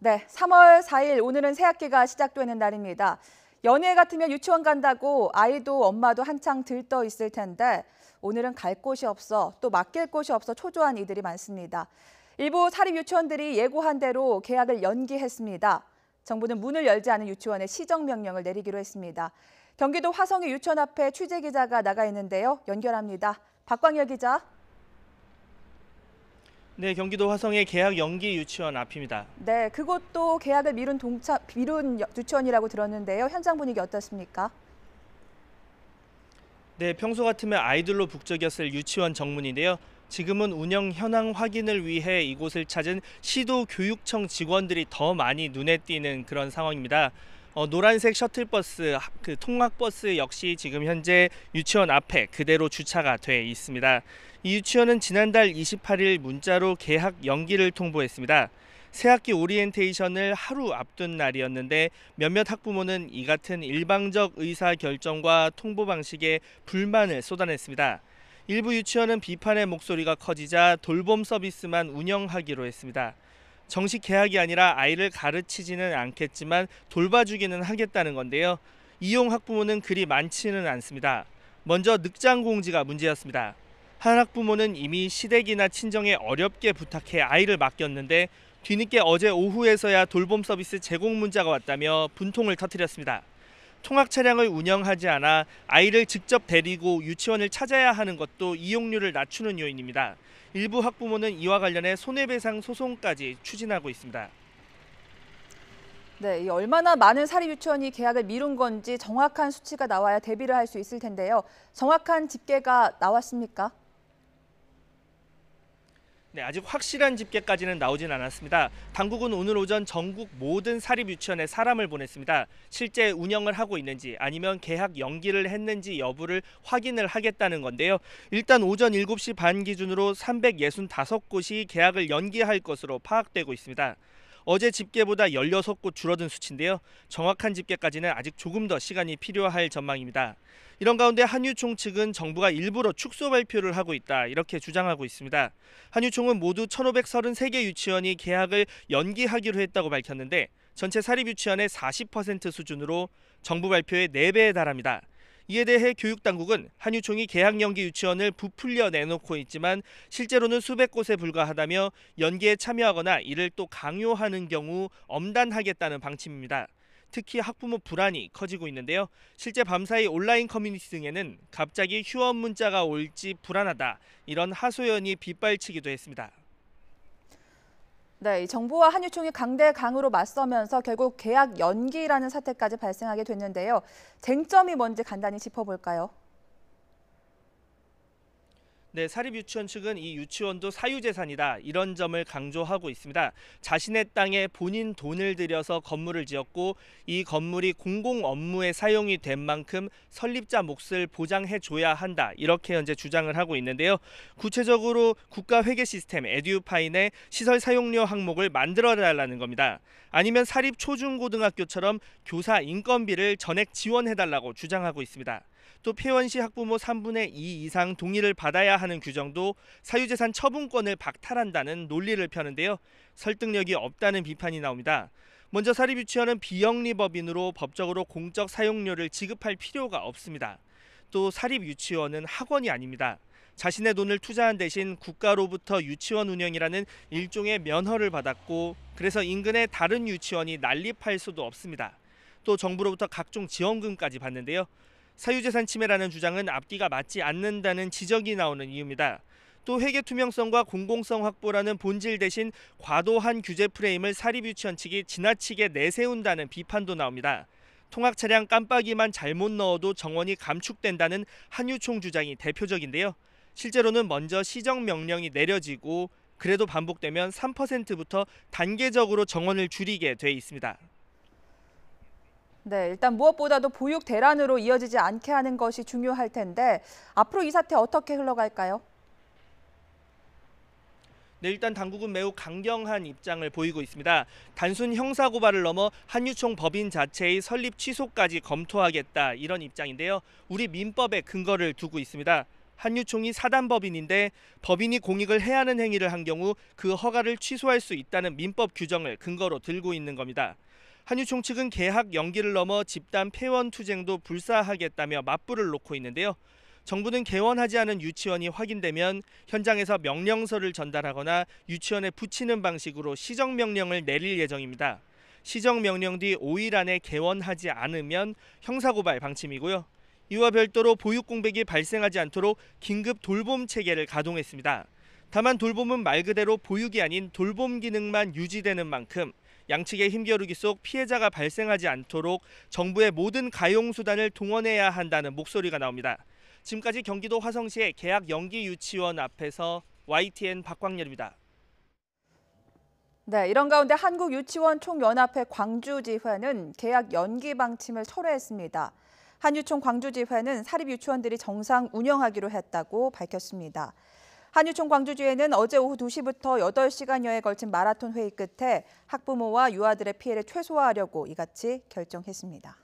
네, 3월 4일 오늘은 새학기가 시작되는 날입니다. 연휴 같으면 유치원 간다고 아이도 엄마도 한창 들떠 있을 텐데 오늘은 갈 곳이 없어 또 맡길 곳이 없어 초조한 이들이 많습니다. 일부 사립 유치원들이 예고한 대로 개학을 연기했습니다. 정부는 문을 열지 않은 유치원에 시정 명령을 내리기로 했습니다. 경기도 화성의 유치원 앞에 취재 기자가 나가 있는데요. 연결합니다. 박광열 기자. 네, 경기도 화성의 개학 연기 유치원 앞입니다. 네, 그곳도 개학을 미룬 유치원이라고 들었는데요. 현장 분위기 어떻습니까? 네, 평소 같으면 아이들로 북적였을 유치원 정문인데요. 지금은 운영 현황 확인을 위해 이곳을 찾은 시도 교육청 직원들이 더 많이 눈에 띄는 그런 상황입니다. 노란색 셔틀버스, 통학버스 역시 지금 현재 유치원 앞에 그대로 주차가 돼 있습니다. 이 유치원은 지난달 28일 문자로 개학 연기를 통보했습니다. 새학기 오리엔테이션을 하루 앞둔 날이었는데 몇몇 학부모는 이 같은 일방적 의사 결정과 통보 방식에 불만을 쏟아냈습니다. 일부 유치원은 비판의 목소리가 커지자 돌봄 서비스만 운영하기로 했습니다. 정식 개학이 아니라 아이를 가르치지는 않겠지만 돌봐주기는 하겠다는 건데요. 이용 학부모는 그리 많지는 않습니다. 먼저 늑장 공지가 문제였습니다. 한 학부모는 이미 시댁이나 친정에 어렵게 부탁해 아이를 맡겼는데 뒤늦게 어제 오후에서야 돌봄 서비스 제공 문자가 왔다며 분통을 터뜨렸습니다. 통학 차량을 운영하지 않아 아이를 직접 데리고 유치원을 찾아야 하는 것도 이용료를 낮추는 요인입니다. 일부 학부모는 이와 관련해 손해배상 소송까지 추진하고 있습니다. 네, 얼마나 많은 사립 유치원이 개학을 미룬 건지 정확한 수치가 나와야 대비를 할 수 있을 텐데요. 정확한 집계가 나왔습니까? 네, 아직 확실한 집계까지는 나오진 않았습니다. 당국은 오늘 오전 전국 모든 사립 유치원에 사람을 보냈습니다. 실제 운영을 하고 있는지 아니면 개학 연기를 했는지 여부를 확인을 하겠다는 건데요. 일단 오전 7시 반 기준으로 365곳이 개학을 연기할 것으로 파악되고 있습니다. 어제 집계보다 16곳 줄어든 수치인데요. 정확한 집계까지는 아직 조금 더 시간이 필요할 전망입니다. 이런 가운데 한유총 측은 정부가 일부러 축소 발표를 하고 있다 이렇게 주장하고 있습니다. 한유총은 모두 1,533개 유치원이 개학을 연기하기로 했다고 밝혔는데 전체 사립 유치원의 40% 수준으로 정부 발표의 4배에 달합니다. 이에 대해 교육당국은 한유총이 개학 연기 유치원을 부풀려 내놓고 있지만 실제로는 수백 곳에 불과하다며 연기에 참여하거나 이를 또 강요하는 경우 엄단하겠다는 방침입니다. 특히 학부모 불안이 커지고 있는데요. 실제 밤사이 온라인 커뮤니티 등에는 갑자기 휴원 문자가 올지 불안하다 이런 하소연이 빗발치기도 했습니다. 네, 정부와 한유총이 강대강으로 맞서면서 결국 개학 연기라는 사태까지 발생하게 됐는데요. 쟁점이 뭔지 간단히 짚어볼까요? 네, 사립유치원 측은 이 유치원도 사유재산이다 이런 점을 강조하고 있습니다. 자신의 땅에 본인 돈을 들여서 건물을 지었고 이 건물이 공공 업무에 사용이 된 만큼 설립자 몫을 보장해줘야 한다 이렇게 현재 주장을 하고 있는데요. 구체적으로 국가회계 시스템 에듀파인의 시설 사용료 항목을 만들어달라는 겁니다. 아니면 사립 초중고등학교처럼 교사 인건비를 전액 지원해달라고 주장하고 있습니다. 또 폐원시 학부모 3분의 2 이상 동의를 받아야 하는 규정도 사유재산 처분권을 박탈한다는 논리를 펴는데요. 설득력이 없다는 비판이 나옵니다. 먼저 사립유치원은 비영리법인으로 법적으로 공적 사용료를 지급할 필요가 없습니다. 또 사립유치원은 학원이 아닙니다. 자신의 돈을 투자한 대신 국가로부터 유치원 운영이라는 일종의 면허를 받았고 그래서 인근의 다른 유치원이 난립할 수도 없습니다. 또 정부로부터 각종 지원금까지 받는데요. 사유재산 침해라는 주장은 앞뒤가 맞지 않는다는 지적이 나오는 이유입니다. 또 회계 투명성과 공공성 확보라는 본질 대신 과도한 규제 프레임을 사립유치원 측이 지나치게 내세운다는 비판도 나옵니다. 통학 차량 깜빡이만 잘못 넣어도 정원이 감축된다는 한유총 주장이 대표적인데요. 실제로는 먼저 시정 명령이 내려지고 그래도 반복되면 3%부터 단계적으로 정원을 줄이게 돼 있습니다. 네, 일단 무엇보다도 보육 대란으로 이어지지 않게 하는 것이 중요할 텐데 앞으로 이 사태 어떻게 흘러갈까요? 네, 일단 당국은 매우 강경한 입장을 보이고 있습니다. 단순 형사고발을 넘어 한유총 법인 자체의 설립 취소까지 검토하겠다 이런 입장인데요. 우리 민법에 근거를 두고 있습니다. 한유총이 사단법인인데 법인이 공익을 해하는 행위를 한 경우 그 허가를 취소할 수 있다는 민법 규정을 근거로 들고 있는 겁니다. 한유총 측은 계약 연기를 넘어 집단 폐원 투쟁도 불사하겠다며 맞불을 놓고 있는데요. 정부는 개원하지 않은 유치원이 확인되면 현장에서 명령서를 전달하거나 유치원에 붙이는 방식으로 시정명령을 내릴 예정입니다. 시정명령 뒤 5일 안에 개원하지 않으면 형사고발 방침이고요. 이와 별도로 보육 공백이 발생하지 않도록 긴급 돌봄 체계를 가동했습니다. 다만 돌봄은 말 그대로 보육이 아닌 돌봄 기능만 유지되는 만큼 양측의 힘겨루기 속 피해자가 발생하지 않도록 정부의 모든 가용 수단을 동원해야 한다는 목소리가 나옵니다. 지금까지 경기도 화성시의 계약 연기 유치원 앞에서 YTN 박광렬입니다. 네, 이런 가운데 한국유치원총연합회 광주지회는 계약 연기 방침을 철회했습니다. 한유총 광주지회는 사립유치원들이 정상 운영하기로 했다고 밝혔습니다. 한유총 광주지회는 어제 오후 2시부터 8시간여에 걸친 마라톤 회의 끝에 학부모와 유아들의 피해를 최소화하려고 이같이 결정했습니다.